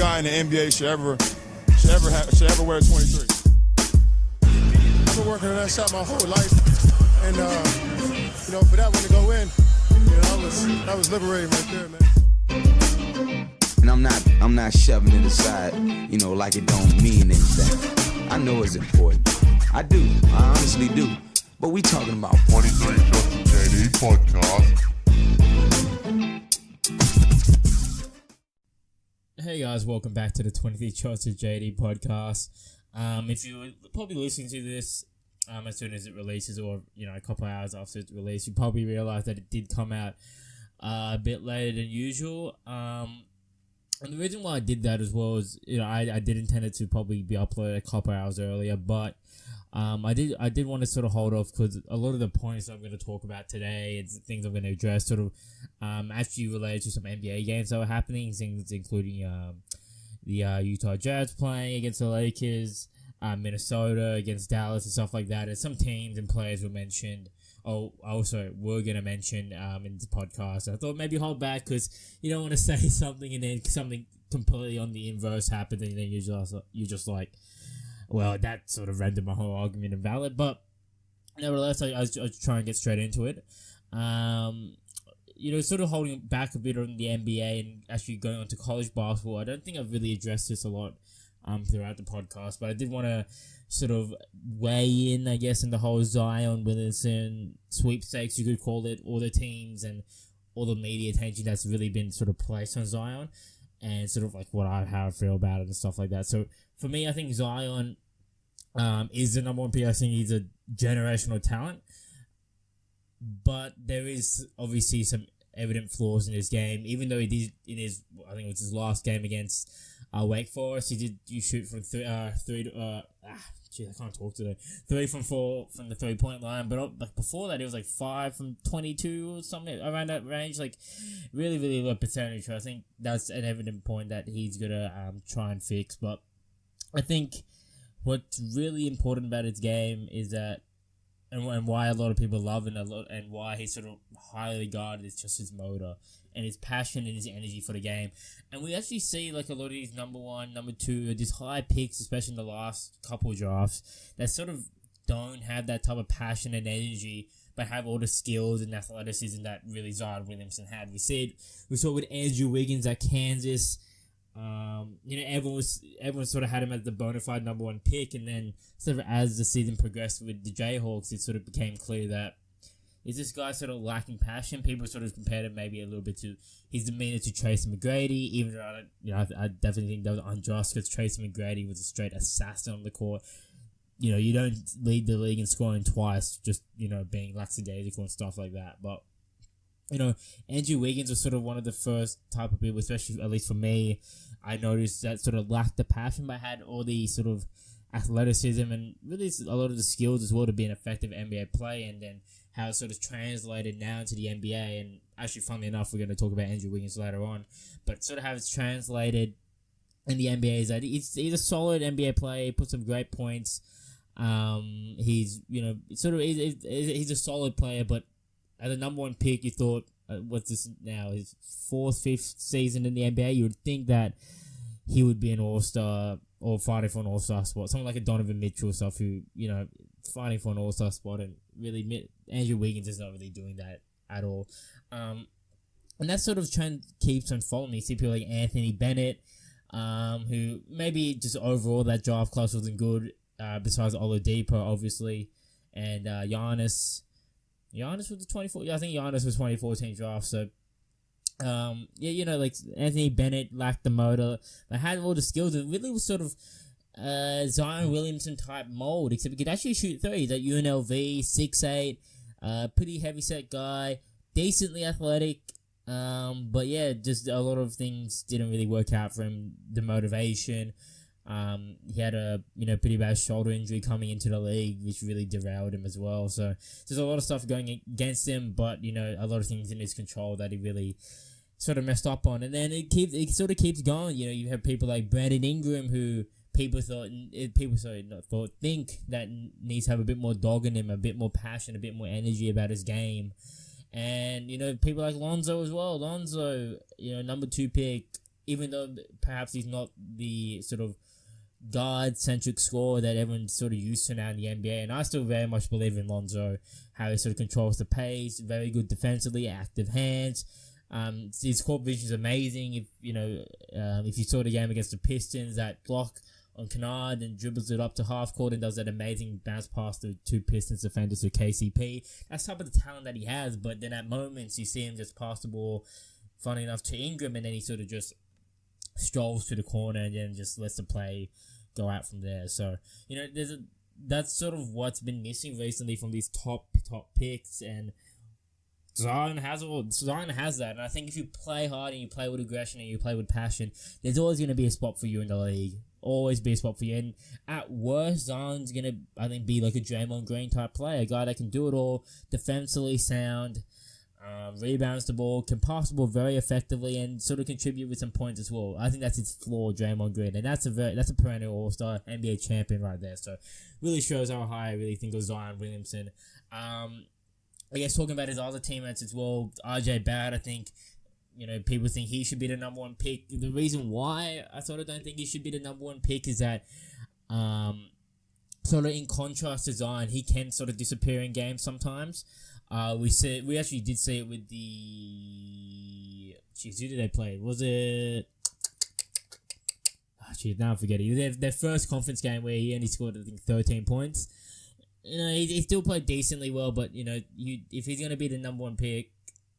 guy in the NBA should ever wear 23. I've been working on that shot my whole life, and for that one to go in, that was liberating right there, man. And I'm not shoving it aside, like it don't mean anything. I know it's important. I honestly do. But we talking about 23 Shots of JD podcast. Hey guys, welcome back to the 23 Shots of JD podcast. If you're probably listening to this as soon as it releases, or a couple hours after it's released, you probably realize that it did come out a bit later than usual. And the reason why I did that as well is, I did intend it to probably be uploaded a couple hours earlier, but I did want to sort of hold off because a lot of the points I'm going to talk about today and things I'm going to address sort of actually related to some NBA games that were happening, things including the Utah Jazz playing against the Lakers, Minnesota against Dallas and stuff like that, and some teams and players were mentioned. We're going to mention in the podcast. I thought maybe hold back because you don't want to say something and then something completely on the inverse happened and then you're just like, well, that sort of rendered my whole argument invalid. But nevertheless, I was trying to get straight into it. Sort of holding back a bit on the NBA and actually going on to college basketball. I don't think I've really addressed this a lot throughout the podcast, but I did want to sort of weigh in, I guess, in the whole Zion Williamson sweepstakes, you could call it, all the teams and all the media attention that's really been sort of placed on Zion and sort of like how I feel about it and stuff like that. So for me, I think Zion is the number one pick. I think he's a generational talent, but there is obviously some evident flaws in his game. Even though he did in his, I think it was his last game against Wake Forest, you shoot from I can't talk today. 3 from 4 from the 3-point line, but before that, it was 5 from 22 or something around that range. Really, really low percentage. So I think that's an evident point that he's gonna try and fix. But I think what's really important about his game is that, and why a lot of people love him and why he's sort of highly regarded, is just his motor and his passion and his energy for the game. And we actually see a lot of these number 1, number 2, these high picks, especially in the last couple of drafts, that sort of don't have that type of passion and energy, but have all the skills and athleticism that really Zion Williamson had. We saw it with Andrew Wiggins at Kansas. Everyone sort of had him as the bona fide number 1 pick, and then sort of as the season progressed with the Jayhawks, it sort of became clear that is this guy sort of lacking passion. People sort of compared him maybe a little bit to his demeanor to Tracy McGrady, even though I definitely think that was unjust because Tracy McGrady was a straight assassin on the court. You don't lead the league in scoring twice, just being lackadaisical and stuff like that. But Andrew Wiggins was sort of one of the first type of people, especially at least for me, I noticed that sort of lacked the passion, but had all the sort of athleticism and really a lot of the skills as well to be an effective NBA player, and then how it sort of translated now into the NBA. And actually, funnily enough, we're going to talk about Andrew Wiggins later on, but sort of how it's translated in the NBA is that he's a solid NBA player, he puts some great points. He's he's a solid player, but as a number 1 pick, you thought, what's this now, his 4th, 5th season in the NBA, you would think that he would be an all-star or fighting for an all-star spot. Someone like a Donovan Mitchell stuff who, fighting for an all-star spot, and really, Andrew Wiggins is not really doing that at all. And that sort of trend keeps on following me. You see people like Anthony Bennett, who maybe just overall that draft class wasn't good, besides Oladipo, obviously, and Giannis. Giannis was the 24. I think Giannis was 2014 draft. So, Anthony Bennett lacked the motor. They had all the skills. It really was sort of Zion Williamson type mold, except he could actually shoot threes. At UNLV, 6'8", pretty heavy set guy, decently athletic. But yeah, just a lot of things didn't really work out for him. The motivation. He had a pretty bad shoulder injury coming into the league, which really derailed him as well. So there's a lot of stuff going against him, but a lot of things in his control that he really sort of messed up on. And then it sort of keeps going. You have people like Brandon Ingram, who think that needs to have a bit more dog in him, a bit more passion, a bit more energy about his game. And people like Lonzo as well. Lonzo, number 2 pick. even though perhaps he's not the sort of guard-centric scorer that everyone's sort of used to now in the NBA, and I still very much believe in Lonzo, how he sort of controls the pace, very good defensively, active hands. His court vision is amazing. If you saw the game against the Pistons, that block on Kennard and dribbles it up to half court and does that amazing bounce pass to two Pistons defenders to KCP. That's type of the talent that he has, but then at moments you see him just pass the ball, funny enough, to Ingram, and then he sort of just strolls to the corner and then just lets the play go out from there. So, that's sort of what's been missing recently from these top picks, and Zion has that. And I think if you play hard and you play with aggression and you play with passion, there's always going to be a spot for you in the league. Always be a spot for you. And at worst, Zion's going to, I think, be like a Draymond Green type player, a guy that can do it all, defensively sound, rebounds the ball, can pass the ball very effectively, and sort of contribute with some points as well. I think that's his flaw, Draymond Green, and that's a perennial All-Star NBA champion right there. So really shows how high I really think of Zion Williamson. I guess talking about his other teammates as well, RJ Barrett, I think, people think he should be the number one pick. The reason why I sort of don't think he should be the number one pick is that, sort of in contrast to Zion, he can sort of disappear in games sometimes. We actually did see it with the... Jeez, who did they play? Was it... now I'm forgetting. Their first conference game where he only scored, I think, 13 points. He still played decently well, but, if he's going to be the number one pick,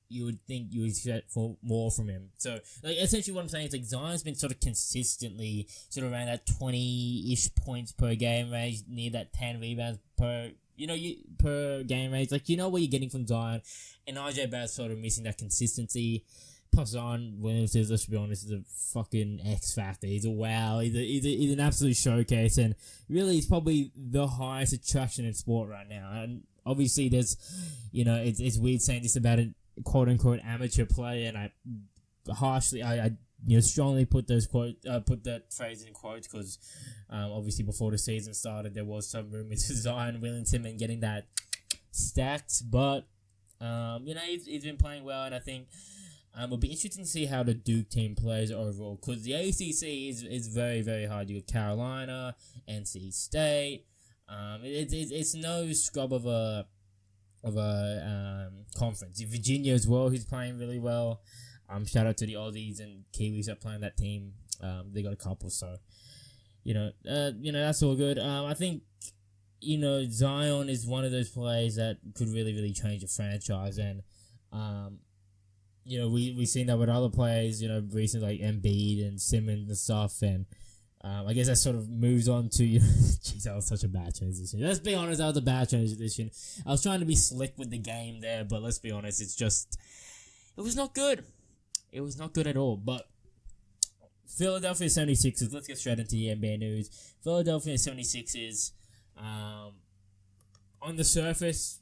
you would think you would expect for more from him. So, essentially what I'm saying is, Zion's been sort of consistently sort of around that 20-ish points per game range, near that 10 rebounds per game range. what you're getting from Zion, and RJ Barrett's sort of missing that consistency. Plus, Zion Williamson, let's be honest, is a fucking X factor. He's a wow. He's an absolute showcase, and really, he's probably the highest attraction in sport right now. And obviously, there's, it's weird saying this about a quote unquote amateur player, and I strongly put that phrase in quotes because obviously before the season started there was some rumors of Zion Williamson and getting that stacked, but he's been playing well, and I think it'll be interesting to see how the Duke team plays overall, because the ACC is very, very hard. You got Carolina, NC State. It's no scrub of a conference. Virginia as well, who's playing really well. Shout out to the Aussies and Kiwis that play on that team. They got a couple, so that's all good. I think Zion is one of those players that could really, really change a franchise, and we've seen that with other players, recently, like Embiid and Simmons and stuff, and I guess that sort of moves on to, jeez, that was such a bad transition. Let's be honest, that was a bad transition. I was trying to be slick with the game there, but let's be honest, it was not good. It was not good at all, but Philadelphia 76ers, let's get straight into the NBA news. Philadelphia 76ers, on the surface,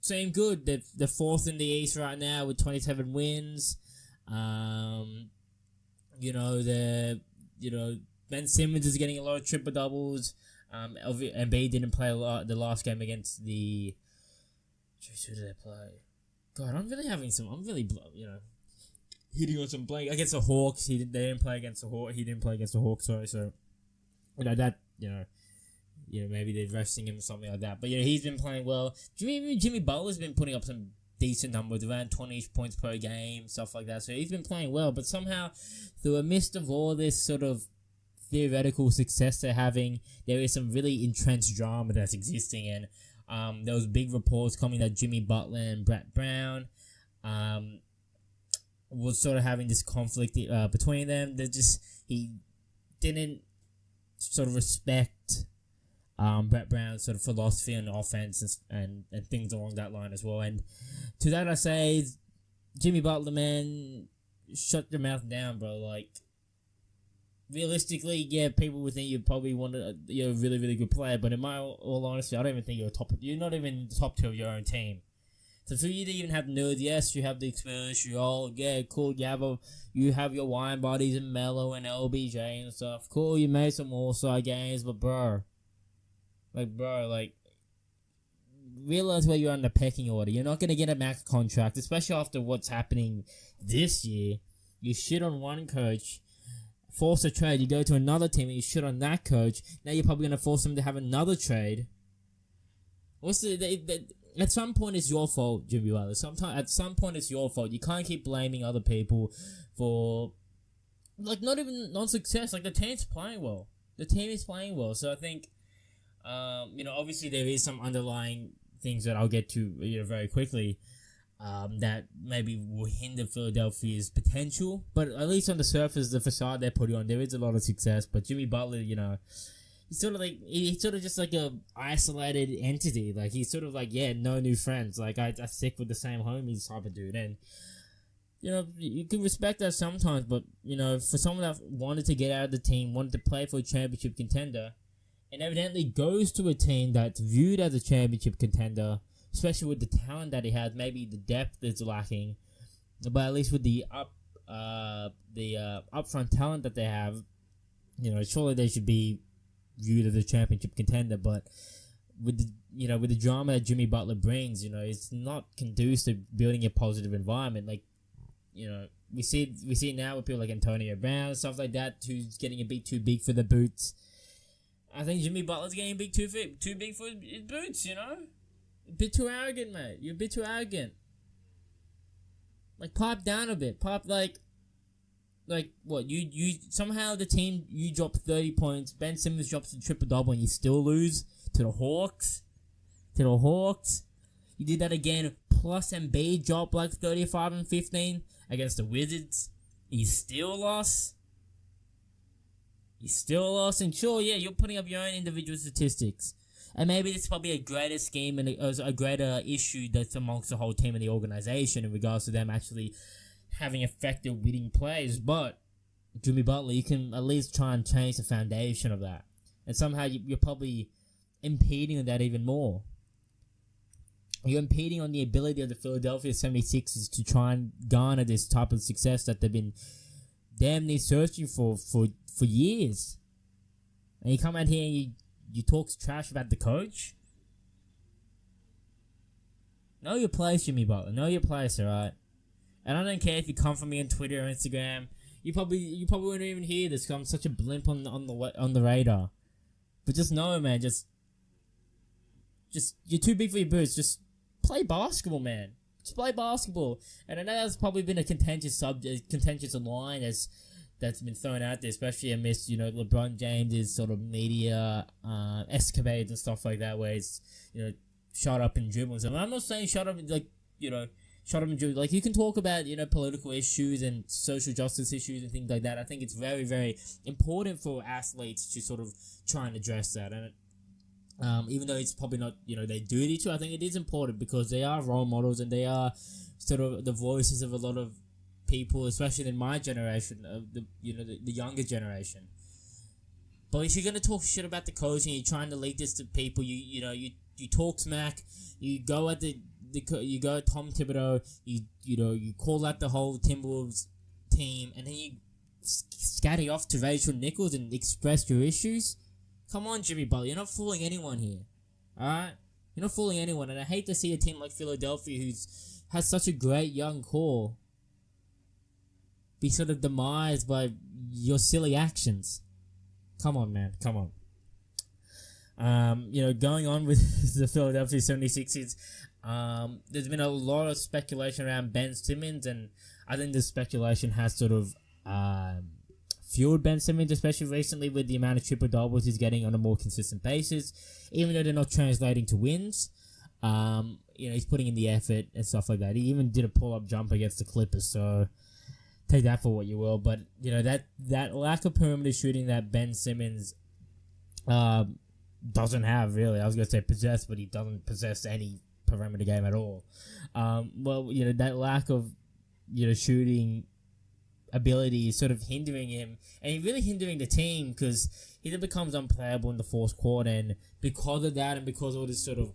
seem good. They're fourth in the East right now with 27 wins. Ben Simmons is getting a lot of triple doubles. Embiid didn't play a lot the last game against the... Who did they play? God, I'm really hitting on some blank against the Hawks. They didn't play against the Hawks. He didn't play against the Hawks. Sorry, so maybe they're resting him or something like that. But he's been playing well. Jimmy Butler's been putting up some decent numbers, around 20 points per game, stuff like that. So he's been playing well. But somehow, through a midst of all this sort of theoretical success they're having, there is some really entrenched drama that's existing, and there was big reports coming that Jimmy Butler and Brett Brown was sort of having this conflict between them. He didn't sort of respect Brett Brown's sort of philosophy on offense and things along that line as well. And to that I say, Jimmy Butler, man, shut your mouth down, bro. Realistically, yeah, people would think you probably want you're a really, really good player, but in my all honesty, I don't even think you're not even the top two of your own team. So for you to even have nerds, yes, you have the experience, you're all, yeah, cool, you have your wine buddies and Melo and LBJ and stuff. Cool, you made some all-star games, but bro, realize where you're on the pecking order. You're not going to get a max contract, especially after what's happening this year. You shit on one coach, force a trade. You go to another team and you shit on that coach. Now you're probably gonna force them to have another trade. At some point it's your fault, Jimmy Butler. At some point it's your fault. You can't keep blaming other people for, like, not even non-success. Like, the team's playing well. The team is playing well. So I think, obviously there is some underlying things that I'll get to very quickly that maybe will hinder Philadelphia's potential. But at least on the surface, the facade they're putting on, there is a lot of success. But Jimmy Butler, he's sort of just like a isolated entity. Like, he's sort of like, no new friends. Like, I stick with the same homies type of dude. And, you can respect that sometimes, but, for someone that wanted to get out of the team, wanted to play for a championship contender, and evidently goes to a team that's viewed as a championship contender, especially with the talent that he has, maybe the depth is lacking, but at least with the upfront talent that they have, surely they should be viewed as a championship contender. But with the drama that Jimmy Butler brings, it's not conducive to building a positive environment. Like, we see now with people like Antonio Brown and stuff like that, who's getting a bit too big for the boots. I think Jimmy Butler's getting too big for his boots. A bit too arrogant, mate. You're a bit too arrogant. Like, pipe down a bit. Pipe, like what? You somehow the team, you drop 30 points. Ben Simmons drops a triple-double and you still lose to the Hawks. You did that again. Plus Embiid dropped like 35 and 15 against the Wizards. You still lost. And sure, you're putting up your own individual statistics. And maybe it's probably a greater scheme and a greater issue that's amongst the whole team and the organization in regards to them actually having effective winning plays. But Jimmy Butler, you can at least try and change the foundation of that. And somehow you're probably impeding on that even more. You're impeding on the ability of the Philadelphia 76ers to try and garner this type of success that they've been damn near searching for years. And you come out here and you talk trash about the coach. Know your place, Jimmy Butler. Know your place, alright? And I don't care if you come from me on Twitter or Instagram. You probably won't even hear this because I'm such a blimp on the radar. But just know, man. Just you're too big for your boots. Just play basketball, man. Just play basketball. And I know that's probably been a contentious line that's been thrown out there, especially amidst, LeBron James' sort of media escapades and stuff like that, where he's, shut up and dribbles. And I'm not saying shut up and dribble. Like, you can talk about, political issues and social justice issues and things like that. I think it's very, very important for athletes to sort of try and address that. And even though it's probably not, their duty to, I think it is important because they are role models and they are sort of the voices of a lot of people, especially in my generation, of the younger generation. But if you're gonna talk shit about the coach and you're trying to leak this to people, you talk smack, you go at you go at Tom Thibodeau, you call out the whole Timberwolves team, and then you scatter off to Rachel Nichols and express your issues. Come on, Jimmy Butler, you're not fooling anyone here, alright? You're not fooling anyone, and I hate to see a team like Philadelphia, has such a great young core, be sort of demised by your silly actions. Come on, man. Come on. Going on with the Philadelphia 76ers, there's been a lot of speculation around Ben Simmons, and I think the speculation has sort of fueled Ben Simmons, especially recently with the amount of triple-doubles he's getting on a more consistent basis, even though they're not translating to wins. He's putting in the effort and stuff like that. He even did a pull-up jump against the Clippers, so take that for what you will. But, that lack of perimeter shooting that Ben Simmons doesn't have, really. I was going to say possess, but he doesn't possess any perimeter game at all. That lack of, shooting ability is sort of hindering him, and really hindering the team, because he then becomes unplayable in the fourth quarter, and because of that, and because of all this sort of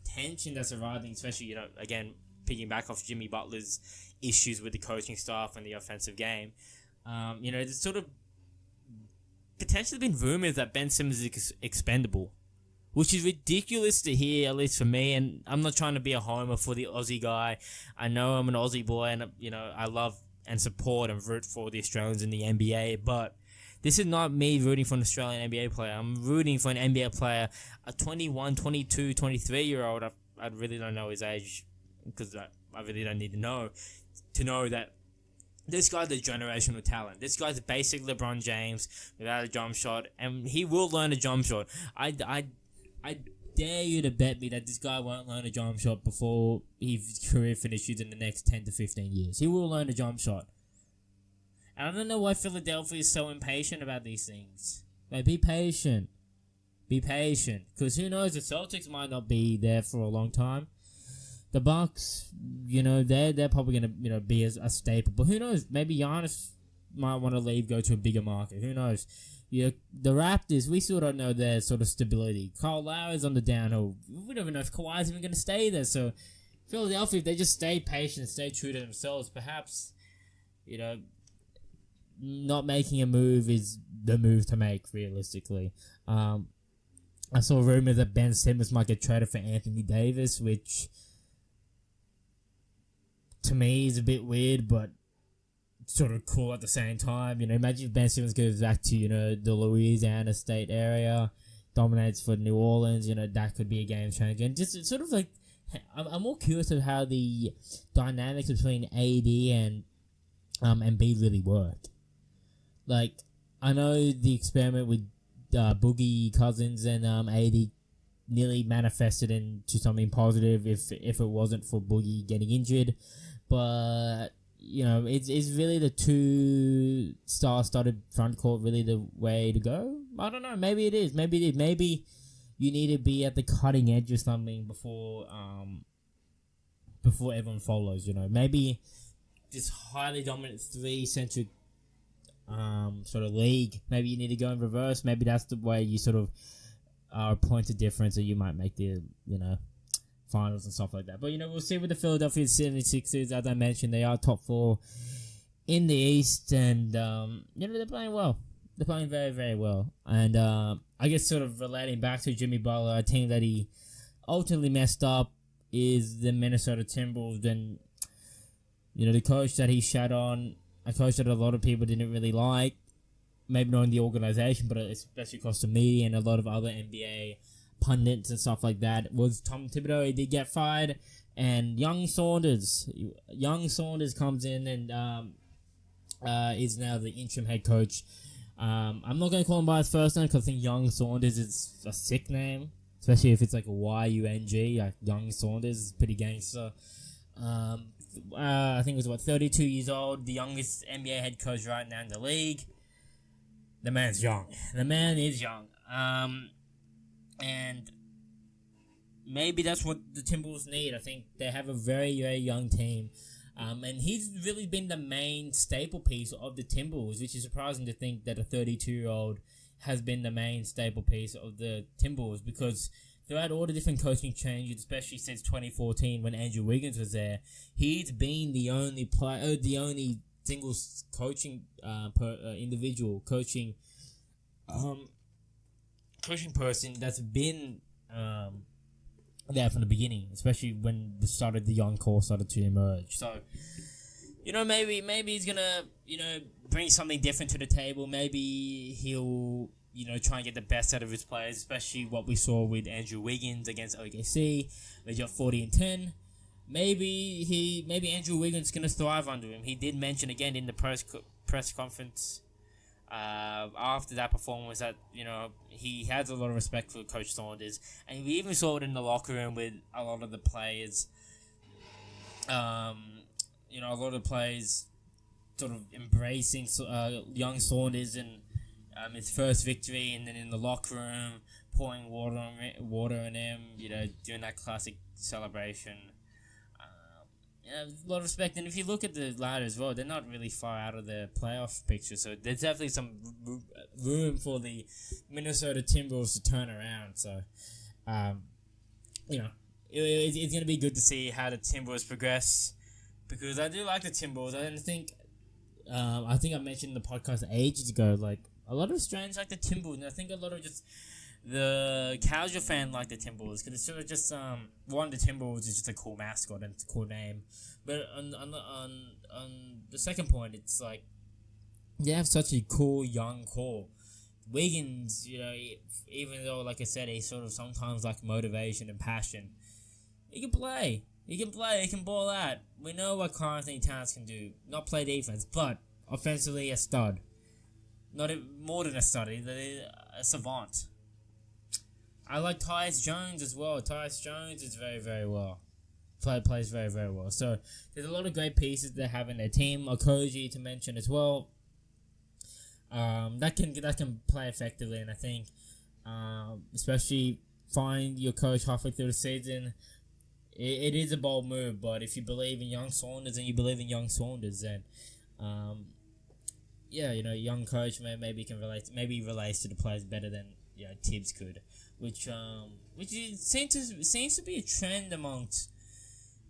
tension that's arising, especially, again, picking back off Jimmy Butler's issues with the coaching staff and the offensive game, there's sort of potentially been rumors that Ben Simmons is expendable, which is ridiculous to hear, at least for me. And I'm not trying to be a homer for the Aussie guy. I know I'm an Aussie boy, and I love and support and root for the Australians in the NBA, but this is not me rooting for an Australian NBA player. I'm rooting for an NBA player, a 21, 22, 23-year-old. I really don't know his age because I really don't need to know that this guy's a generational talent. This guy's basic LeBron James without a jump shot, and he will learn a jump shot. I dare you to bet me that this guy won't learn a jump shot before his career finishes in the next 10 to 15 years. He will learn a jump shot. And I don't know why Philadelphia is so impatient about these things. Like, be patient. Be patient. Because who knows, the Celtics might not be there for a long time. The Bucks, they're probably going to, be a staple. But who knows? Maybe Giannis might want to leave, go to a bigger market. Who knows? The Raptors, we still don't know their sort of stability. Kyle Lowry's on the downhill. We don't even know if Kawhi's even going to stay there. So, Philadelphia, if they just stay patient, stay true to themselves, perhaps, not making a move is the move to make, realistically. I saw rumors that Ben Simmons might get traded for Anthony Davis, which to me is a bit weird, but sort of cool at the same time. Imagine if Ben Simmons goes back to, the Louisiana State area, dominates for New Orleans, that could be a game changer. And just sort of like, I'm more curious of how the dynamics between AD and B really work. Like, I know the experiment with Boogie Cousins and AD nearly manifested into something positive if it wasn't for Boogie getting injured, but it's really the two star-studded front court really the way to go. I don't know. Maybe it is. Maybe you need to be at the cutting edge of something before everyone follows. Maybe this highly dominant three-centric sort of league. Maybe you need to go in reverse. Maybe that's the way you sort of are a point of difference, or you might make the finals and stuff like that. But we'll see with the Philadelphia 76ers. As I mentioned, they are top 4 in the East, and they're playing well. They're playing very, very well. And I guess sort of relating back to Jimmy Butler, a team that he ultimately messed up is the Minnesota Timberwolves. And the coach that he shat on, a coach that a lot of people didn't really like, maybe not in the organization, but especially across the media and a lot of other NBA pundits and stuff like that, was Tom Thibodeau. He did get fired, and Young Saunders comes in and is now the interim head coach. I'm not going to call him by his first name because I think Young Saunders is a sick name, especially if it's like a Y-U-N-G, like Young Saunders is pretty gangster. I think he was 32 years old, the youngest NBA head coach right now in the league. The man's young. The man is young. And maybe that's what the Timberwolves need. I think they have a very, very young team. And he's really been the main staple piece of the Timberwolves, which is surprising to think that a 32-year-old has been the main staple piece of the Timberwolves, because throughout all the different coaching changes, especially since 2014 when Andrew Wiggins was there, he's been the only player, the only single coaching individual coaching person that's been there from the beginning, especially when the young core started to emerge. So, maybe he's gonna, bring something different to the table. Maybe he'll, try and get the best out of his players, especially what we saw with Andrew Wiggins against OKC. They got 40 and 10. Maybe Andrew Wiggins gonna thrive under him. He did mention again in the press conference after that performance that he has a lot of respect for Coach Saunders, and we even saw it in the locker room with a lot of the players. A lot of the players sort of embracing young Saunders and his first victory, and then in the locker room pouring water on him, doing that classic celebration. A lot of respect, and if you look at the ladder as well, they're not really far out of the playoff picture, so there's definitely some room for the Minnesota Timberwolves to turn around. So, it's going to be good to see how the Timberwolves progress, because I do like the Timberwolves. I think I mentioned in the podcast ages ago, like, a lot of Australians like the Timberwolves, and I think a lot of just the casual fan like the Timberwolves because it's sort of just one, the Timberwolves is just a cool mascot and it's a cool name, but on the second point, it's like they have such a cool young core. Wiggins, even though like I said, he sort of sometimes like motivation and passion, he can play. He can ball out. We know what Karl Anthony Towns can do. Not play defense, but offensively a stud. More than a stud, he's a savant. I like Tyus Jones as well. Tyus Jones is very, very well. Plays very, very well. So there's a lot of great pieces they have in their team. Okogie to mention as well. That can play effectively, and I think, especially find your coach halfway through the season. It is a bold move, but if you believe in young Saunders then, young coach maybe can relate. Maybe he relates to the players better than Tibbs could, which seems to be a trend amongst,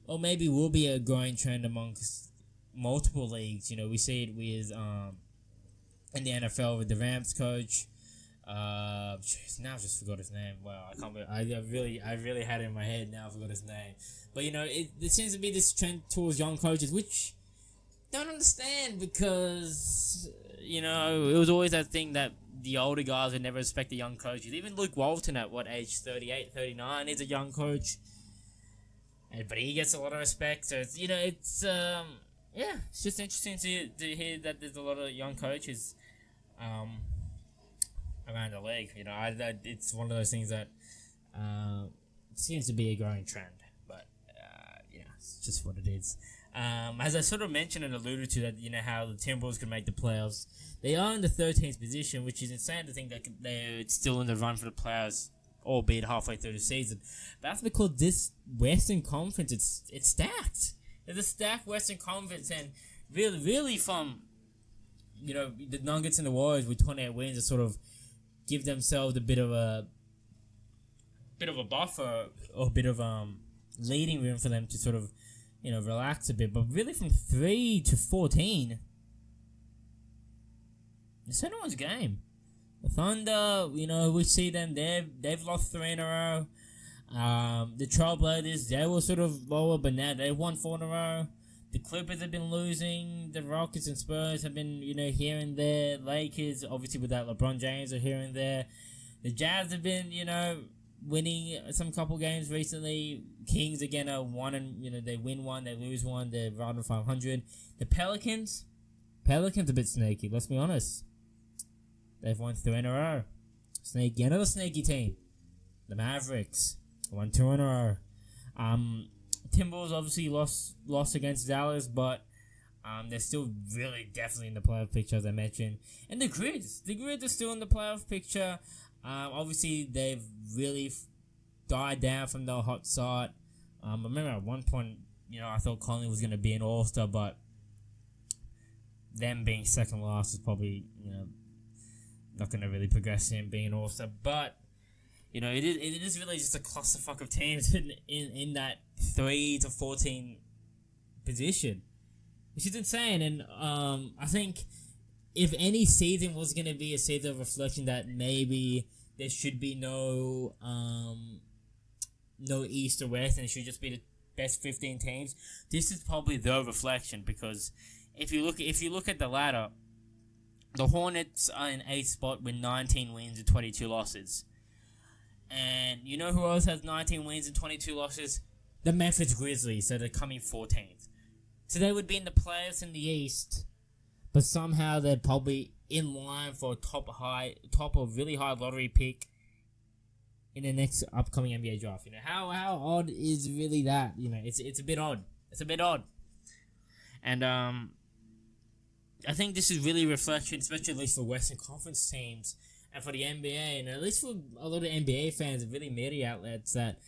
or maybe will be a growing trend amongst multiple leagues. We see it with in the NFL with the Rams coach. Now I just forgot his name. Wow, I can't believe I really had it in my head. Now I forgot his name. But there seems to be this trend towards young coaches, which don't understand because it was always that thing that the older guys would never respect the young coaches. Even Luke Walton at age 38, 39 is a young coach, but he gets a lot of respect. So it's it's just interesting to hear that there's a lot of young coaches around the league. It's one of those things that seems to be a growing trend, but it's just what it is. As I sort of mentioned and alluded to, that how the Timberwolves can make the playoffs. They are in the 13th position, which is insane to think that they're still in the run for the playoffs, albeit halfway through the season. But that's because this Western Conference, it's stacked. It's a stacked Western Conference, and really from the Nuggets and the Warriors with 28 wins to sort of give themselves a bit of a buffer or a bit of leading room for them to sort of relax a bit. But really from 3 to 14, it's anyone's game. The Thunder, we see them, they've lost 3 in a row. The Trailblazers, they were sort of lower, but now they've won 4 in a row. The Clippers have been losing. The Rockets and Spurs have been, here and there. Lakers, obviously without LeBron James, are here and there. The Jazz have been, winning some couple games recently. Kings again are one, and they win one, they lose one. They're right on 500. The Pelicans a bit sneaky. Let's be honest. They've won 3 in a row. Another sneaky team. The Mavericks won 2 in a row. Timberwolves obviously lost against Dallas, but they're still really definitely in the playoff picture, as I mentioned. And the Grids are still in the playoff picture. Obviously, they've really died down from the hot start. I remember at one point, I thought Conley was going to be an All-Star, but them being second last is probably, not going to really progress him being an All-Star. But, it is really just a clusterfuck of teams in that 3 to 14 position, which is insane. And I think if any season was going to be a season of reflection, that maybe there should be no East or West, and it should just be the best 15 teams. This is probably the reflection, because if you look at the ladder, the Hornets are in 8th spot with 19 wins and 22 losses. And you know who else has 19 wins and 22 losses? The Memphis Grizzlies, so they're coming 14th. So they would be in the playoffs in the East, but somehow they're probably in line for a top or really high lottery pick in the next upcoming NBA draft. How odd is really that? It's a bit odd. It's a bit odd. And I think this is really a reflection, especially at least for Western Conference teams and for the NBA, and at least for a lot of NBA fans and really media outlets, that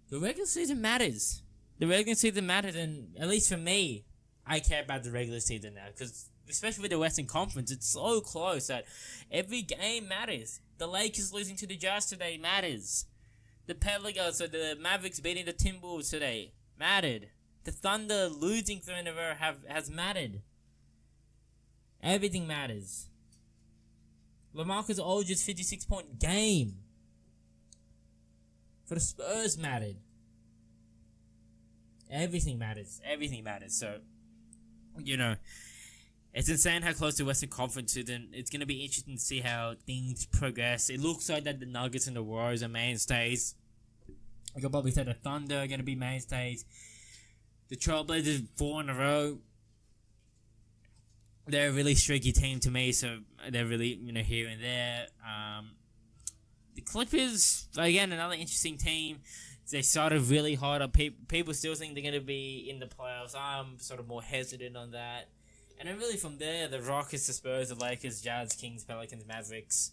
the regular season matters. The regular season matters, and at least for me, I care about the regular season now, because especially with the Western Conference, it's so close that every game matters. The Lakers losing to the Jazz today matters. The Pelicans, so the Mavericks beating the Timberwolves today mattered. The Thunder losing 3 in a row has mattered. Everything matters. LaMarcus Aldridge's 56-point game For the Spurs mattered. Everything matters. Everything matters. So, you know, it's insane how close the Western Conference is, and it's going to be interesting to see how things progress. It looks like that the Nuggets and the Warriors are mainstays. I could probably say the Thunder are going to be mainstays. The Trailblazers 4 in a row. They're a really streaky team to me, so they're really, here and there. The Clippers, again, another interesting team. They started really hard up. People still think they're going to be in the playoffs. I'm sort of more hesitant on that. And then really from there, the Rockets, the Spurs, the Lakers, Jazz, Kings, Pelicans, Mavericks,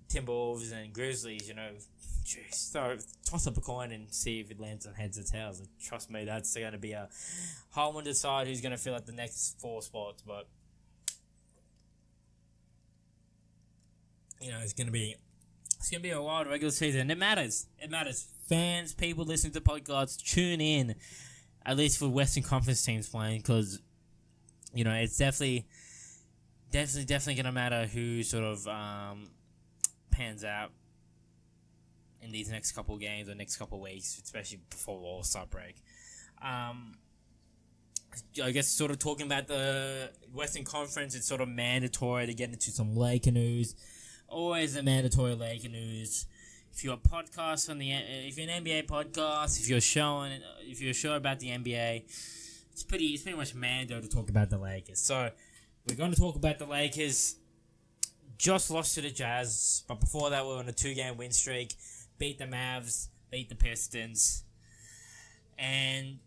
Timberwolves, and Grizzlies, so toss up a coin and see if it lands on heads or tails. And trust me, that's going to be a hard one to decide who's going to fill out the next 4 spots. But, it's going to be a wild regular season. It matters. Fans, people listening to podcasts, tune in, at least for Western Conference teams playing, because, it's definitely going to matter who sort of pans out in these next couple of games or next couple of weeks, especially before the All-Star break. I guess sort of talking about the Western Conference, it's sort of mandatory to get into some Laker news. Always a mandatory Laker news. If you're a podcast if you're an NBA podcast, if you're a show about the NBA, it's pretty much mandatory to talk about the Lakers. So we're going to talk about the Lakers. Just lost to the Jazz, but before that we were on a 2-game win streak. Beat the Mavs, beat the Pistons, and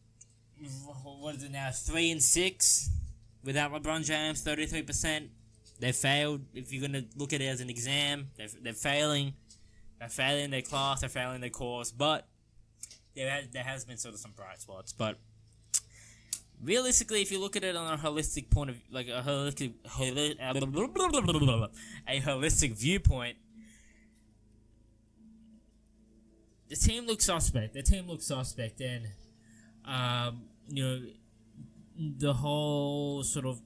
what is it now? 3-6 without LeBron James, 33%. They failed. If you're gonna look at it as an exam, they're failing. They're failing their class. They're failing their course. But there has been sort of some bright spots. But realistically, if you look at it on a holistic point of a holistic viewpoint, the team looks suspect. And the whole sort of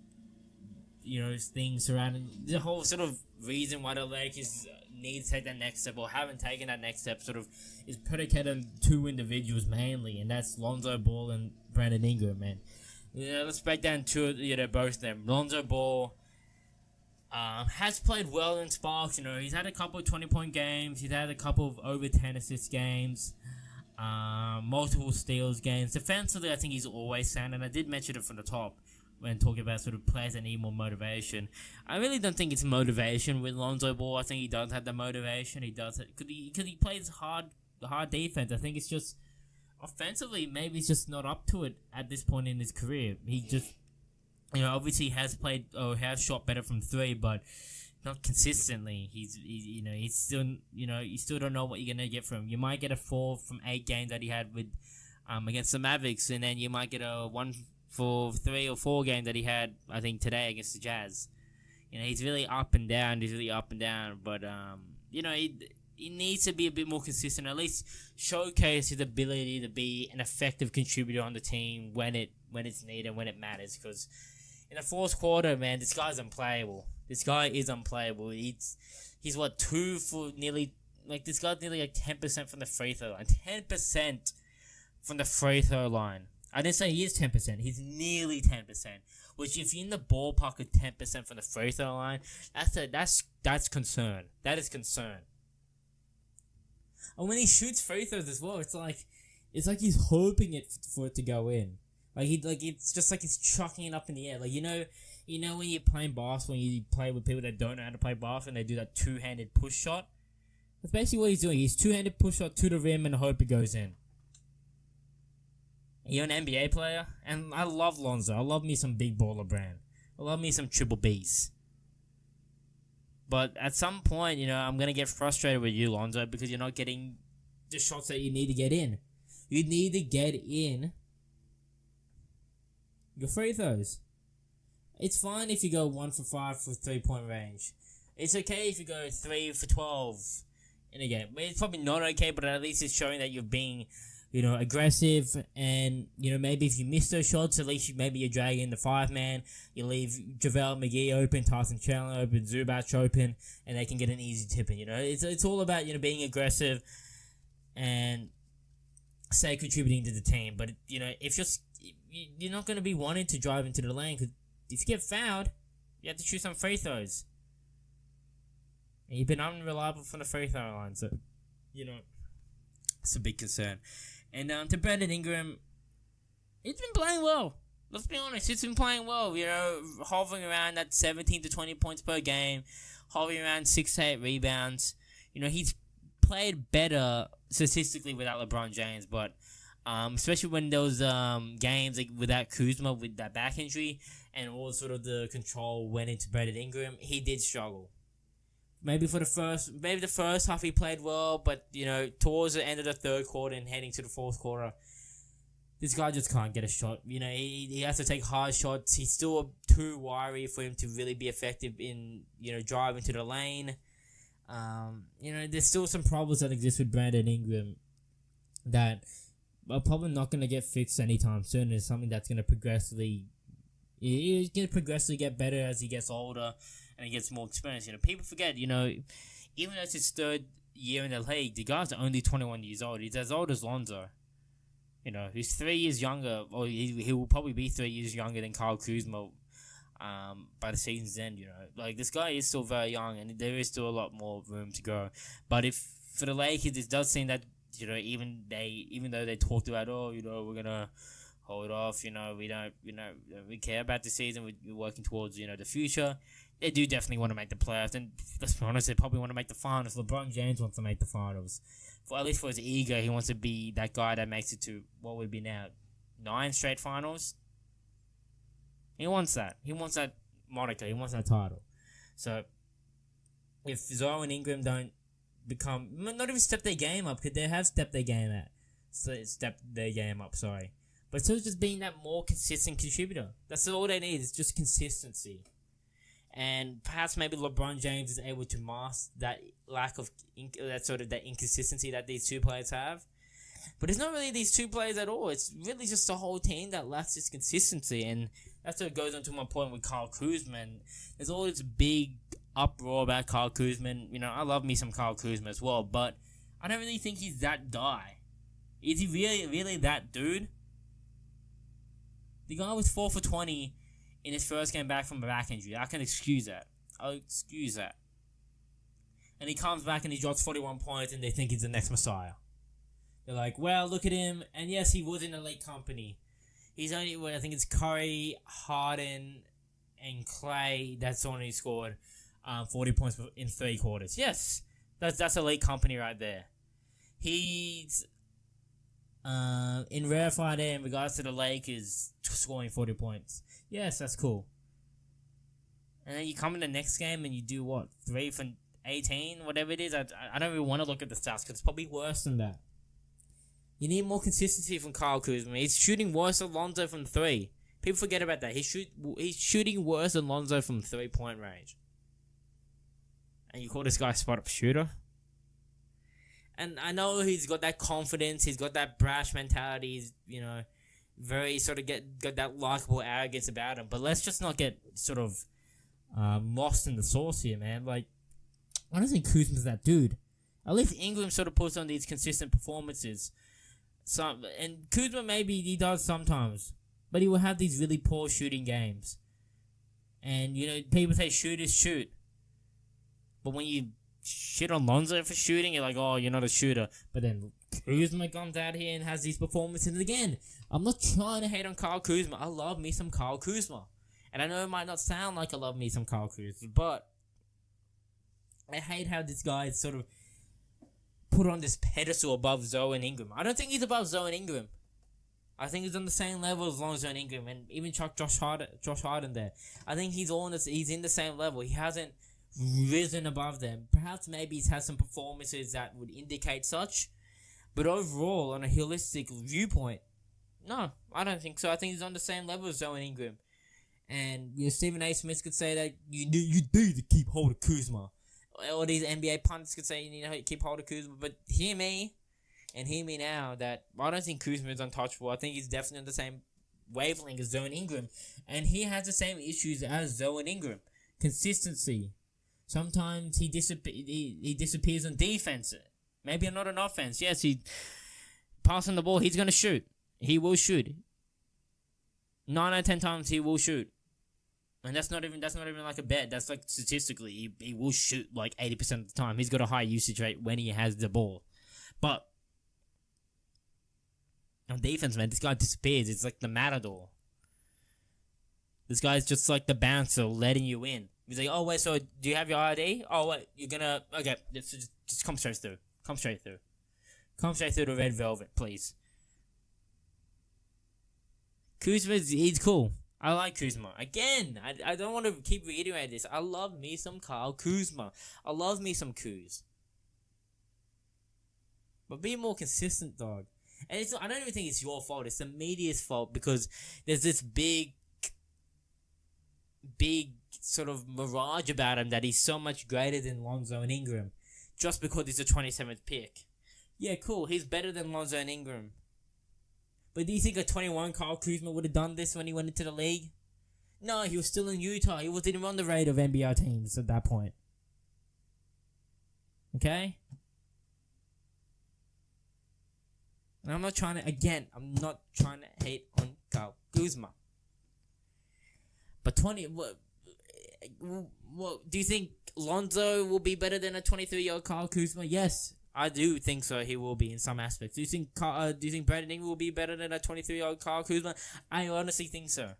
thing surrounding the whole sort of reason why the Lakers need to take that next step or haven't taken that next step sort of is predicated on 2 individuals mainly, and that's Lonzo Ball and Brandon Ingram, man. Let's break down both of them. Lonzo Ball has played well in Sparks. He's had a couple of 20-point games. He's had a couple of over 10 assist games. Multiple steals games. Defensively, I think he's always sound, and I did mention it from the top when talking about sort of players that need more motivation. I really don't think it's motivation with Lonzo Ball. I think he does have the motivation. He does it because he plays hard defense. I think it's just offensively, maybe he's just not up to it at this point in his career. He just, obviously has played or has shot better from 3, but not consistently. He's still, you still don't know what you're gonna get from him. You might get a 4 from 8 games that he had with, against the Mavericks, and then you might get a 1 for 3 or 4 games that he had, I think, today against the Jazz. He's really up and down. But he needs to be a bit more consistent. At least showcase his ability to be an effective contributor on the team when it's needed, when it matters. Because in the 4th quarter, man, this guy's unplayable. This guy is unplayable. He's what, 2 for nearly, this guy's nearly 10% from the free throw line. 10% from the free throw line. I didn't say he is 10%. He's nearly 10%. Which, if you're in the ballpark of 10% from the free throw line, that's concern. That is concern. And when he shoots free throws as well, it's like he's hoping for it to go in. It's just like he's chucking it up in the air. When you're playing basketball, when you play with people that don't know how to play basketball, and they do that 2-handed push shot. That's basically what he's doing. He's 2-handed push shot to the rim and hope it goes in. You're an NBA player, and I love Lonzo. I love me some big baller brand. I love me some triple Bs. But at some point, I'm going to get frustrated with you, Lonzo, because you're not getting the shots that you need to get in. You need to get in your free throws. It's fine if you go 1 for 5 for 3-point range. It's okay if you go 3 for 12 in a game. It's probably not okay, but at least it's showing that you're being aggressive, and, maybe if you miss those shots, at least maybe you're dragging the 5-man, you leave JaVale McGee open, Tyson Chandler open, Zubac open, and they can get an easy tip in, It's all about, being aggressive, and say contributing to the team. But if you're not going to be wanting to drive into the lane, because if you get fouled, you have to shoot some free throws. And you've been unreliable from the free throw line, so it's a big concern. And to Brandon Ingram, he's been playing well. Let's be honest, he's been playing well. Hovering around that 17 to 20 points per game, hovering around 6 to 8 rebounds. He's played better statistically without LeBron James, but especially when those games like without Kuzma with that back injury and all sort of the control went into Brandon Ingram, he did struggle. Maybe the first half he played well, but towards the end of the third quarter and heading to the fourth quarter, this guy just can't get a shot. He has to take hard shots. He's still too wiry for him to really be effective in driving to the lane. There's still some problems that exist with Brandon Ingram that are probably not going to get fixed anytime soon. It's something that's going to progressively get better as he gets older and he gets more experience. People forget, even though it's his third year in the league, the guy's only 21 years old. He's as old as Lonzo. He's 3 years younger, or he will probably be 3 years younger than Kyle Kuzma by the season's end. This guy is still very young, and there is still a lot more room to grow. But if for the Lakers, it does seem that even though they talked about we're gonna hold off, we care about the season, we're working towards the future. They do definitely want to make the playoffs, and let's be honest, they probably want to make the finals. LeBron James wants to make the finals. At least for his ego, he wants to be that guy that makes it to, what would it be now, 9 straight finals? He wants that. He wants that moniker. He wants that title. So, if Zoe and Ingram don't become, not even step their game up, because they have stepped their game up, sorry. But still just being that more consistent contributor. That's all they need, is just consistency. And perhaps maybe LeBron James is able to mask that lack of that inconsistency that these two players have. But it's not really these two players at all. It's really just the whole team that lacks this consistency. And that's what goes on to my point with Kyle Kuzma. There's all this big uproar about Kyle Kuzma. I love me some Kyle Kuzma as well, but I don't really think he's that guy. Is he really that dude? The guy was 4 for 20 in his first game back from a back injury. I can excuse that. I'll excuse that. And he comes back and he drops 41 points and they think he's the next Messiah. They're like, well, look at him. And yes, he was in elite company. He's only, I think it's Curry, Harden, and Clay that's only scored 40 points in 3 quarters. Yes, that's elite company right there. He's in rarefied air in regards to the Lakers scoring 40 points. Yes, that's cool. And then you come in the next game and you do what? 3 for 18? Whatever it is. I don't really want to look at the stats because it's probably worse than that. You need more consistency from Kyle Kuzma. He's shooting worse than Lonzo from 3. People forget about that. He's shooting worse than Lonzo from 3-point range. And you call this guy a spot-up shooter? And I know he's got that confidence. He's got that brash mentality. He's, very sort of got that likable arrogance about him. But let's just not get sort of lost in the sauce here, man. I don't think Kuzma's that dude. At least Ingram sort of puts on these consistent performances. And Kuzma maybe he does sometimes, but he will have these really poor shooting games. And people say shooters shoot, but when you shit on Lonzo for shooting, you're like, oh, you're not a shooter. But then Kuzma comes out here and has these performances. And again, I'm not trying to hate on Kyle Kuzma. I love me some Kyle Kuzma. And I know it might not sound like I love me some Kyle Kuzma, but I hate how this guy is sort of put on this pedestal above Zoe and Ingram. I don't think he's above Zoe and Ingram. I think he's on the same level as Lonzo and Ingram, and even Josh Harden there. I think he's in the same level. He hasn't risen above them. Perhaps maybe he's had some performances that would indicate such, but overall, on a holistic viewpoint, no, I don't think so. I think he's on the same level as Zoe and Ingram. And Stephen A. Smith could say that you need to keep hold of Kuzma. Or these NBA pundits could say you need to keep hold of Kuzma. But hear me now that I don't think Kuzma is untouchable. I think he's definitely on the same wavelength as Zoe and Ingram. And he has the same issues as Zoe and Ingram. Consistency. Sometimes he disappears on defense. Maybe not an offense. Yes, he passing the ball. He's gonna shoot. He will shoot. 9 out of 10 times he will shoot. And that's not even like a bet. That's like statistically, he will shoot like 80% of the time. He's got a high usage rate when he has the ball. But on defense, man, this guy disappears. It's like the Matador. This guy's just like the bouncer letting you in. He's like, oh wait, so do you have your ID? Oh wait, you're gonna okay, just come straight through. Come straight through. Come straight through the red velvet, please. Kuzma, he's cool. I like Kuzma. Again, I don't want to keep reiterating this. I love me some Kyle Kuzma. I love me some Kuz. But be more consistent, dog. And I don't even think it's your fault. It's the media's fault because there's this big sort of mirage about him that he's so much greater than Lonzo and Ingram. Just because he's a 27th pick. Yeah, cool. He's better than Lonzo and Ingram. But do you think a 21 Kyle Kuzma would have done this when he went into the league? No, he was still in Utah. He wasn't even on the radar of NBA teams at that point. Okay? And I'm not trying to hate on Kyle Kuzma. But what do you think Lonzo will be better than a 23-year-old Kyle Kuzma? Yes. I do think so. He will be in some aspects. Do you think Brandon Ingram will be better than a 23-year-old Kyle Kuzma? I honestly think so.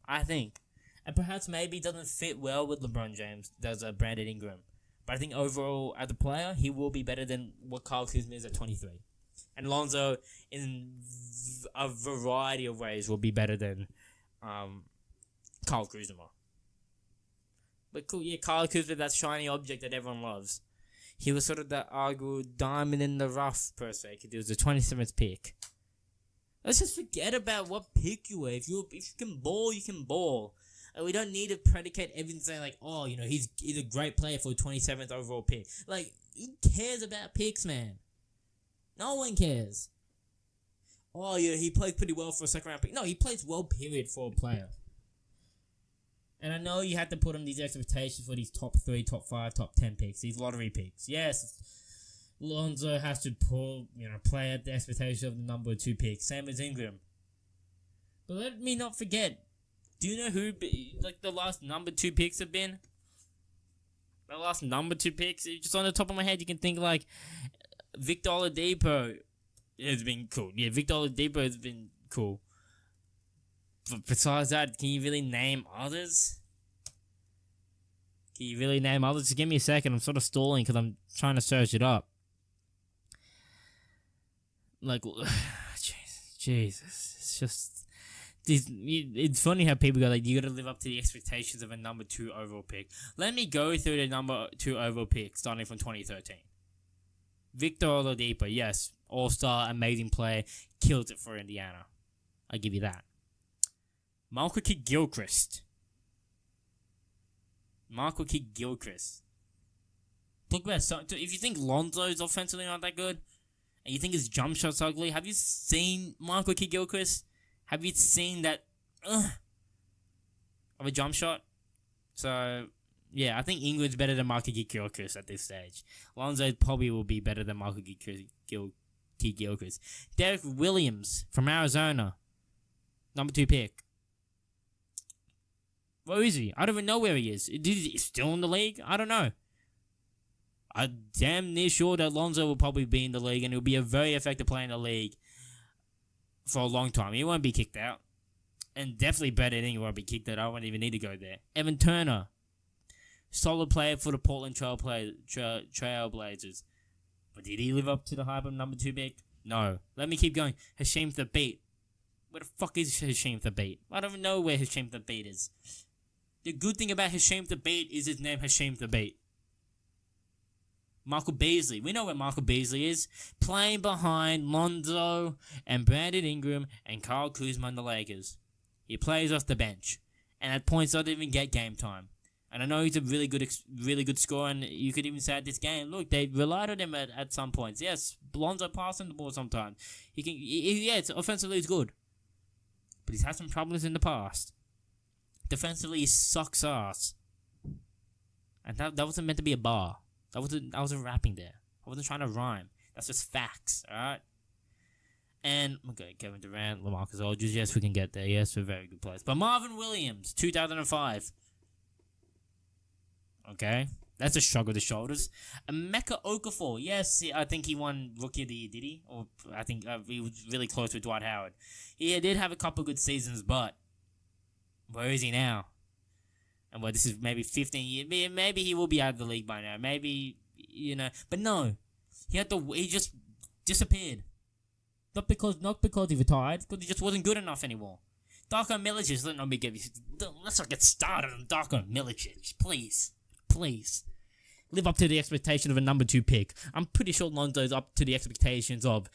I think, and perhaps maybe doesn't fit well with LeBron James. Does Brandon Ingram? But I think overall, as a player, he will be better than what Kyle Kuzma is at 23. And Lonzo, in a variety of ways, will be better than Kyle Kuzma. But cool, yeah, Kyle Kuzma, that shiny object that everyone loves. He was sort of that argued diamond in the rough, per se, because he was the 27th pick. Let's just forget about what pick you were. If you can ball, you can ball. And we don't need to predicate everything saying like, oh, you know, he's a great player for a 27th overall pick. Like, who cares about picks, man? No one cares. Oh, yeah, he played pretty well for a second round pick. No, he plays well, period, for a player. And I know you have to put on these expectations for these top 3, top 5, top 10 picks, these lottery picks. Yes, Lonzo has to play at the expectation of the number 2 pick, same as Ingram. But let me not forget, do you know who the last number 2 picks have been? The last number 2 picks, just on the top of my head, you can think like Victor Oladipo has been cool. Yeah, Victor Oladipo has been cool. But besides that, can you really name others? Just give me a second. I'm sort of stalling because I'm trying to search it up. Like, Jesus. It's just... It's funny how people go like, you got to live up to the expectations of a number 2 overall pick. Let me go through the number 2 overall pick starting from 2013. Victor Oladipo, yes. All-star, amazing player. Killed it for Indiana. I give you that. Marco Gilchrist. Talk about if you think Lonzo's offensively not that good, and you think his jump shot's ugly, have you seen Marco Gilchrist? Have you seen that of a jump shot? So yeah, I think Ingram's better than Marco Gilchrist at this stage. Lonzo probably will be better than Marco Gilchrist. Derek Williams from Arizona, number 2 pick. Where is he? I don't even know where he is. Is he still in the league? I don't know. I'm damn near sure that Lonzo will probably be in the league and he'll be a very effective player in the league for a long time. He won't be kicked out. And definitely better than he won't be kicked out. I won't even need to go there. Evan Turner. Solid player for the Portland Trailblazers. But did he live up to the hype of number 2 pick? No. Let me keep going. Hasheem Thabeet. Where the fuck is Hasheem Thabeet? I don't even know where Hasheem Thabeet is. The good thing about Hasheem Thabeet is his name Hasheem Thabeet. Michael Beasley. We know where Michael Beasley is. Playing behind Lonzo and Brandon Ingram and Kyle Kuzma and the Lakers. He plays off the bench. And at points doesn't even get game time. And I know he's a really good scorer, and you could even say at this game, look, they relied on him at some points. Yes, Lonzo passing the ball sometimes. It's offensively he's good. But he's had some problems in the past. Defensively, he sucks ass. And that wasn't meant to be a bar. I wasn't rapping there. I wasn't trying to rhyme. That's just facts, alright? And, okay, Kevin Durant, LaMarcus Aldridge, yes, we can get there. Yes, we're very good players. But Marvin Williams, 2005. Okay, that's a shrug of the shoulders. Emeka Okafor, yes, I think he won Rookie of the Year, did he? Or I think he was really close with Dwight Howard. He did have a couple good seasons, but where is he now? And well, this is maybe 15 years. Maybe he will be out of the league by now. Maybe, but no, he just disappeared. Not because he retired, because he just wasn't good enough anymore. Darko Milicic, let's not get started on Darko Milicic, please. Please. Live up to the expectation of a number 2 pick. I'm pretty sure Lonzo's up to the expectations of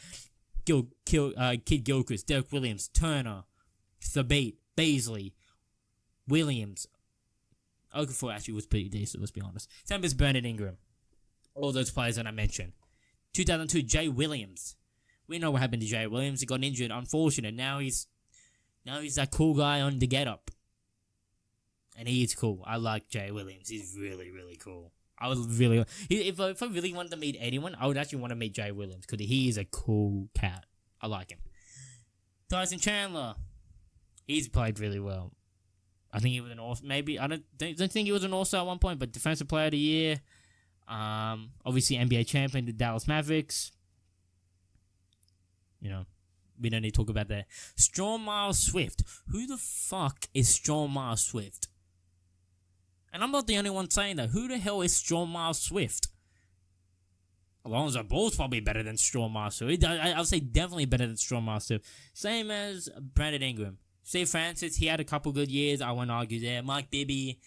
Kid Gilchrist, Derek Williams, Turner, Thabit, Baisley, Williams. Okafor actually was pretty decent, let's be honest. Same as Bernard Ingram. All those players that I mentioned. 2002, Jay Williams. We know what happened to Jay Williams. He got injured, unfortunate. Now he's that cool guy on the get-up. And he is cool. I like Jay Williams. He's really, really cool. If I really wanted to meet anyone, I would actually want to meet Jay Williams because he is a cool cat. I like him. Tyson Chandler. He's played really well. I think he was an all-star. Maybe I don't think he was an all-star at one point, but Defensive Player of the Year. Obviously NBA champion, the Dallas Mavericks. We don't need to talk about that. Strong Miles Swift. Who the fuck is Strong Miles Swift? And I'm not the only one saying that. Who the hell is Strong Miles Swift? Alonzo Ball's probably better than Strong Miles Swift. I'll say definitely better than Strong Miles Swift. Same as Brandon Ingram. Steve Francis, he had a couple good years. I won't argue there. Mike Bibby,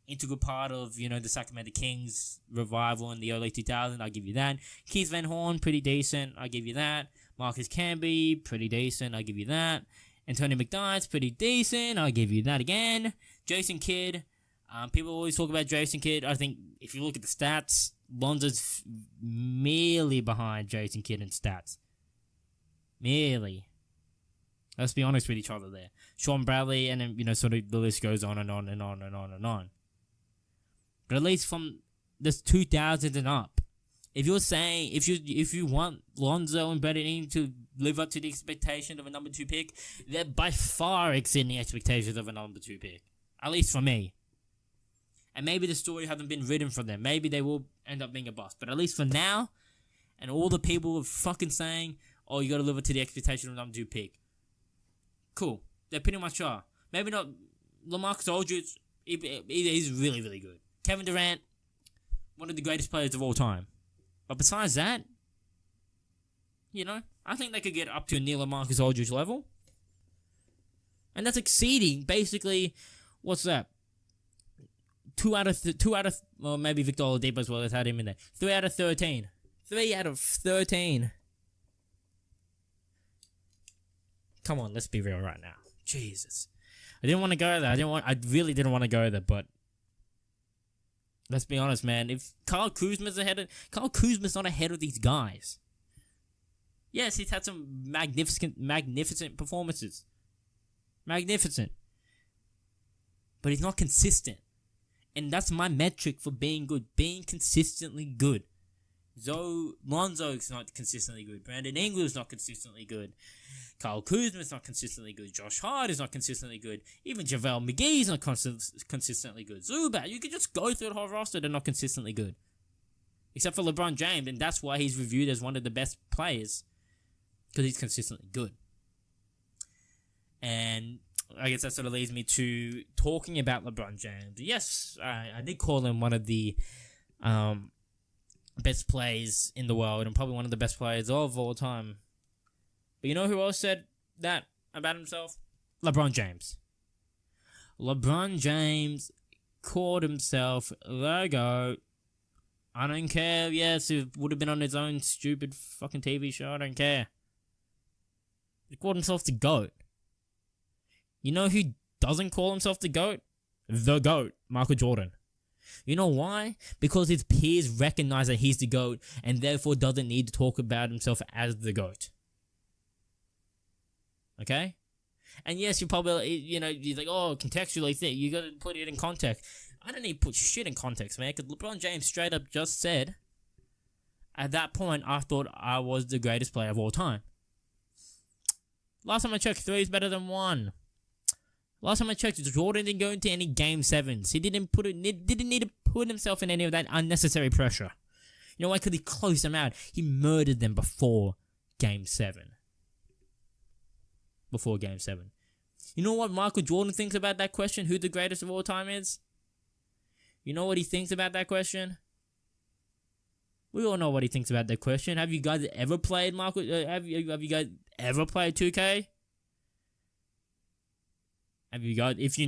integral part of, the Sacramento Kings revival in the early 2000s. I'll give you that. Keith Van Horn, pretty decent. I'll give you that. Marcus Camby, pretty decent. I'll give you that. Antonio McKnight's pretty decent. I'll give you that again. Jason Kidd. People always talk about Jason Kidd. I think if you look at the stats, Lonzo's merely behind Jason Kidd in stats. Merely. Let's be honest with each other there. Sean Bradley, and then, sort of the list goes on and on and on and on and on. But at least from this 2000s and up, if you're saying, if you want Lonzo and Brandon Ingram to live up to the expectation of a number 2 pick, they're by far exceeding the expectations of a number 2 pick. At least for me. And maybe the story hasn't been written for them. Maybe they will end up being a bust. But at least for now, and all the people are fucking saying, oh, you gotta live up to the expectation of a number 2 pick. Cool. They pretty much are. Maybe not LaMarcus Aldridge. He's really, really good. Kevin Durant, one of the greatest players of all time. But besides that, I think they could get up to a near LaMarcus Aldridge level. And that's exceeding, basically, what's that? 2 out of, well, maybe Victor Oladipo as well has had him in there. 3 out of 13. 3 out of 13. Come on, let's be real right now. Jesus. I didn't want to go there. I really didn't want to go there, but let's be honest, man. If Kyle Kuzma's not ahead of these guys. Yes, he's had some magnificent performances. Magnificent. But he's not consistent. And that's my metric for being good. Being consistently good. Lonzo's not consistently good. Brandon Ingram's not consistently good. Kyle Kuzma's not consistently good. Josh Hart is not consistently good. Even JaVale McGee's not consistently good. Zubac, you can just go through the whole roster. They're not consistently good. Except for LeBron James, and that's why he's reviewed as one of the best players. Because he's consistently good. And I guess that sort of leads me to talking about LeBron James. Yes, I did call him one of the best players in the world and probably one of the best players of all time. But you know who else said that about himself? LeBron James. LeBron James called himself the GOAT. I don't care. Yes, it would have been on his own stupid fucking TV show. I don't care. He called himself the GOAT. You know who doesn't call himself the GOAT? The GOAT, Michael Jordan. You know why? Because his peers recognize that he's the GOAT and therefore doesn't need to talk about himself as the GOAT. Okay? And yes, you probably, you're like, oh, contextually, you gotta put it in context. I don't need to put shit in context, man, because LeBron James straight up just said, At that point, I thought I was the greatest player of all time. Last time I checked, 3 is better than 1. Last time I checked, Jordan didn't go into any Game 7s. He didn't need to put himself in any of that unnecessary pressure. You know why? Because he closed them out. He murdered them before Game 7. Before Game 7. You know what Michael Jordan thinks about that question? Who the greatest of all time is? You know what he thinks about that question? We all know what he thinks about that question. Have you guys ever played Michael? Have you guys ever played 2K? Have you guys? If you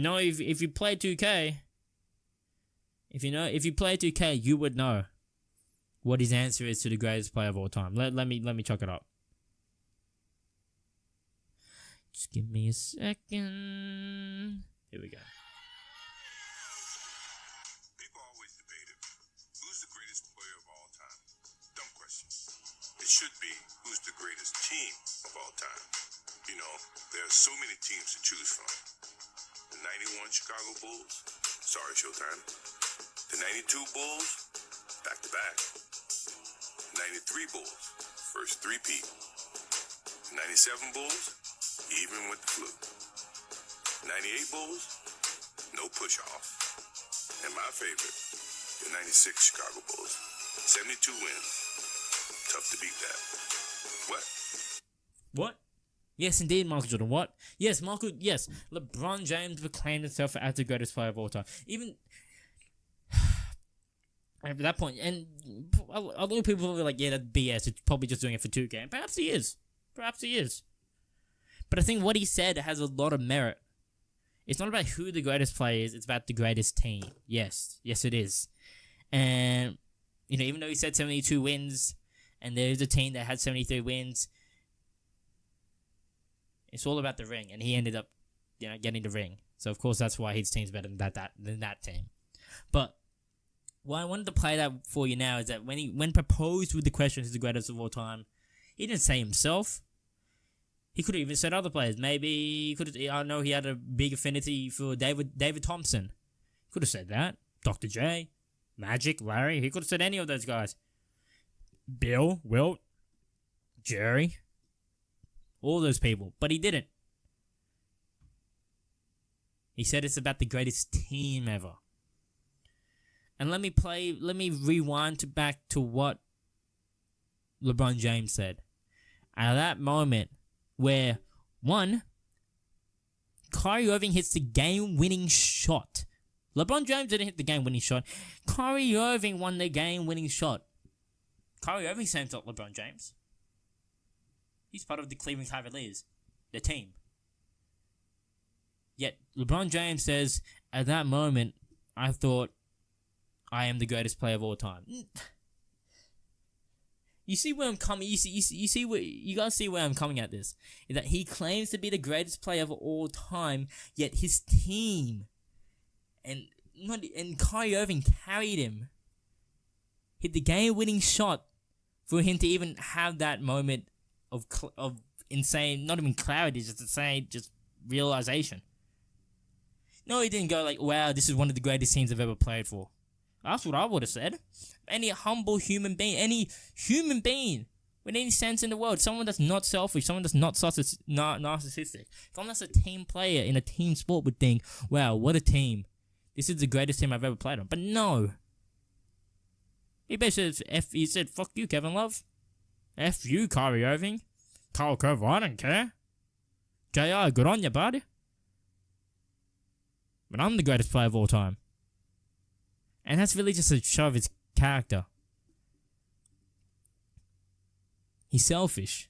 play 2K, if you play 2K, you would know what his answer is to the greatest player of all time. Let me chuck it up. Just give me a second. Here we go. People always debate it. Who's the greatest player of all time? Dumb question. It should be who's the greatest team of all time. You know, there are so many teams to choose from. The 91 Chicago Bulls, sorry Showtime. The 92 Bulls, back to back. 93 Bulls, first three-peat. 97 Bulls, even with the flu. 98 Bulls, no push-off. And my favorite, the 96 Chicago Bulls. 72 wins. Tough to beat that. What? Yes, indeed, Michael Jordan. What? Yes, LeBron James proclaimed himself as the greatest player of all time. Even at that point, and a lot of people were like, yeah, that's BS. It's probably just doing it for 2K. And perhaps he is. But I think what he said has a lot of merit. It's not about who the greatest player is. It's about the greatest team. Yes, it is. And, even though he said 72 wins, and there's a team that had 73 wins, it's all about the ring, and he ended up, getting the ring. So of course that's why his team's better than that team. But why I wanted to play that for you now is that when proposed with the question who's the greatest of all time, he didn't say himself. He could have even said other players. Maybe I know he had a big affinity for David Thompson. He could have said that. Dr. J, Magic, Larry. He could have said any of those guys. Bill, Wilt, Jerry. All those people. But he didn't. He said it's about the greatest team ever. And let me rewind back to what LeBron James said. At that moment where, one, Kyrie Irving hits the game-winning shot. LeBron James didn't hit the game-winning shot. Kyrie Irving won the game-winning shot. Kyrie Irving's name's not LeBron James. He's part of the Cleveland Cavaliers, the team. Yet, LeBron James says, at that moment, I thought, I am the greatest player of all time. You see where I'm coming, you guys see where I'm coming at this. Is that he claims to be the greatest player of all time, yet his team, and Kyrie Irving carried him, hit the game-winning shot for him to even have that moment of insane, not even clarity, just realization. No, he didn't go like, wow, this is one of the greatest teams I've ever played for. That's what I would have said. Any humble human being, with any sense in the world, someone that's not selfish, someone that's not narcissistic, someone that's a team player in a team sport would think, wow, what a team. This is the greatest team I've ever played on. But no. He basically said, fuck you, Kevin Love. F you, Kyrie Irving. Kyle Korver, I don't care. JR, good on you, buddy. But I'm the greatest player of all time. And that's really just a show of his character. He's selfish.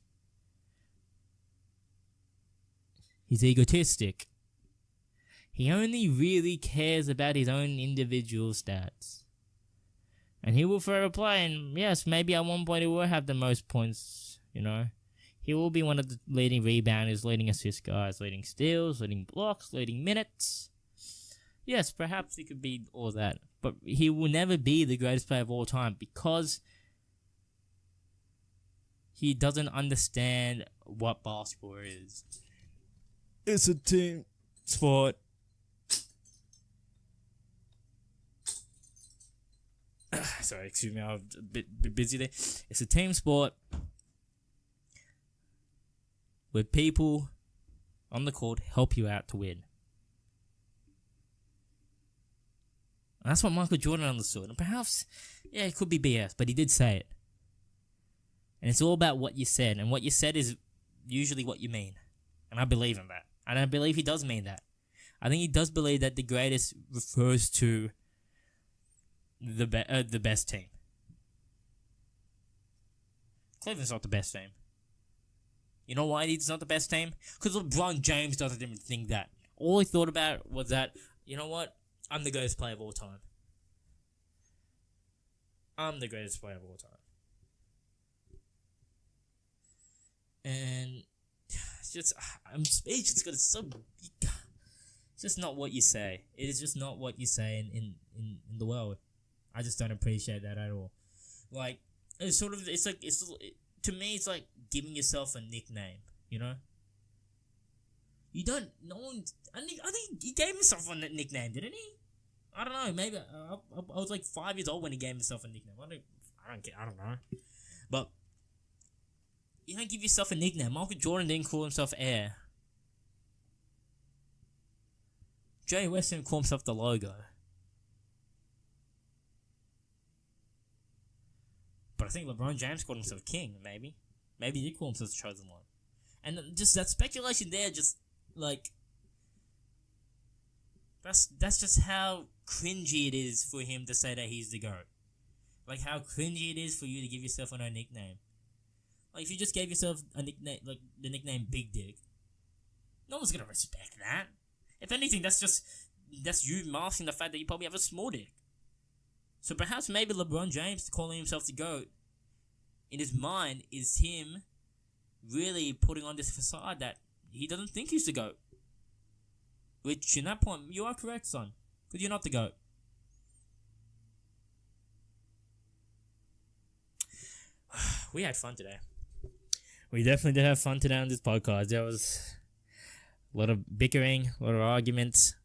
He's egotistic. He only really cares about his own individual stats. And he will forever play, and yes, maybe at one point he will have the most points, He will be one of the leading rebounders, leading assist guys, leading steals, leading blocks, leading minutes. Yes, perhaps he could be all that. But he will never be the greatest player of all time because he doesn't understand what basketball is. It's a team sport. Sorry, excuse me, I'm a bit busy there. It's a team sport where people on the court help you out to win. And that's what Michael Jordan understood. And perhaps, yeah, it could be BS, but he did say it. And it's all about what you said. And what you said is usually what you mean. And I believe in that. And I believe he does mean that. I think he does believe that the greatest refers to the best team. Cleveland's not the best team. You know why he's not the best team? Because LeBron James doesn't even think that. All he thought about was that, you know what? I'm the greatest player of all time. I'm the greatest player of all time. And it's just, I'm speechless because it's so, it's just not what you say. It is just not what you say in the world. I just don't appreciate that at all. Like, it's sort of, to me, it's like giving yourself a nickname, you know? You don't, no one, I think he gave himself a nickname, didn't he? I don't know, maybe, I was like 5 years old when he gave himself a nickname. I don't know. But, you don't give yourself a nickname. Michael Jordan didn't call himself Air. Jay West didn't call himself the logo. But I think LeBron James called himself King, maybe. Maybe he did call himself the Chosen One. And just that speculation there, just, like, that's just how cringy it is for him to say that he's the GOAT. Like, how cringy it is for you to give yourself a nickname. Like, if you just gave yourself a nickname, like, the nickname Big Dick, no one's gonna respect that. If anything, that's you masking the fact that you probably have a small dick. So perhaps maybe LeBron James calling himself the GOAT, in his mind, is him really putting on this facade that he doesn't think he's the GOAT. Which, in that point, you are correct, son. Because you're not the GOAT. We had fun today. We definitely did have fun today on this podcast. There was a lot of bickering, a lot of arguments.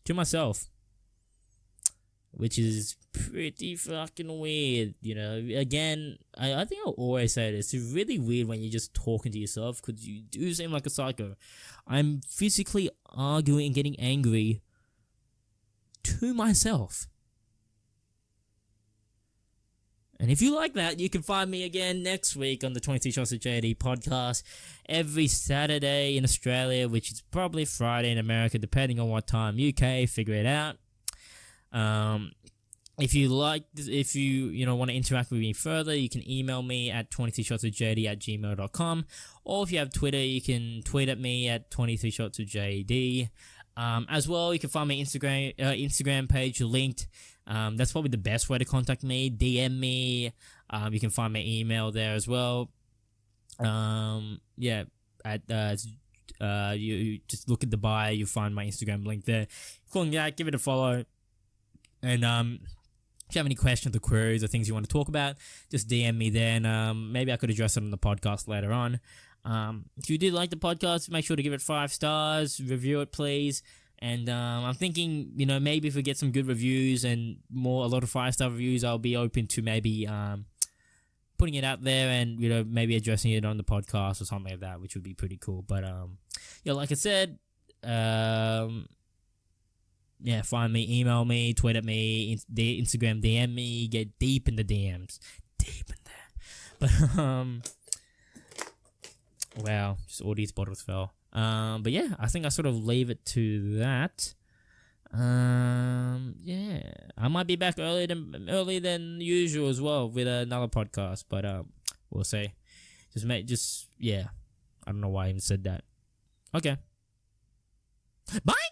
To myself. Which is pretty fucking weird, you know. Again, I think I'll always say this. It's really weird when you're just talking to yourself because you do seem like a psycho. I'm physically arguing and getting angry to myself. And if you like that, you can find me again next week on the 23 Shots of JD podcast every Saturday in Australia, which is probably Friday in America, depending on what time. UK, figure it out. If you want to interact with me further, you can email me at 23shotsofjd@gmail.com, or if you have Twitter, you can tweet at me at 23shotsofjd. As well, you can find my Instagram page linked. That's probably the best way to contact me. DM me. You can find my email there as well. You just look at the bio, you'll find my Instagram link there. Cool, yeah, give it a follow. And if you have any questions or queries or things you want to talk about, just DM me there, and maybe I could address it on the podcast later on. If you did like the podcast, make sure to give it 5 stars, review it, please. And I'm thinking, maybe if we get some good reviews and a lot of 5-star reviews, I'll be open to maybe putting it out there and maybe addressing it on the podcast or something like that, which would be pretty cool. But like I said, find me, email me, tweet at me, Instagram DM me, get deep in the DMs. Deep in there. But, wow, just all these bottles fell. But yeah, I think I sort of leave it to that. I might be back earlier than usual as well with another podcast, but we'll see. I don't know why I even said that. Okay. Bye!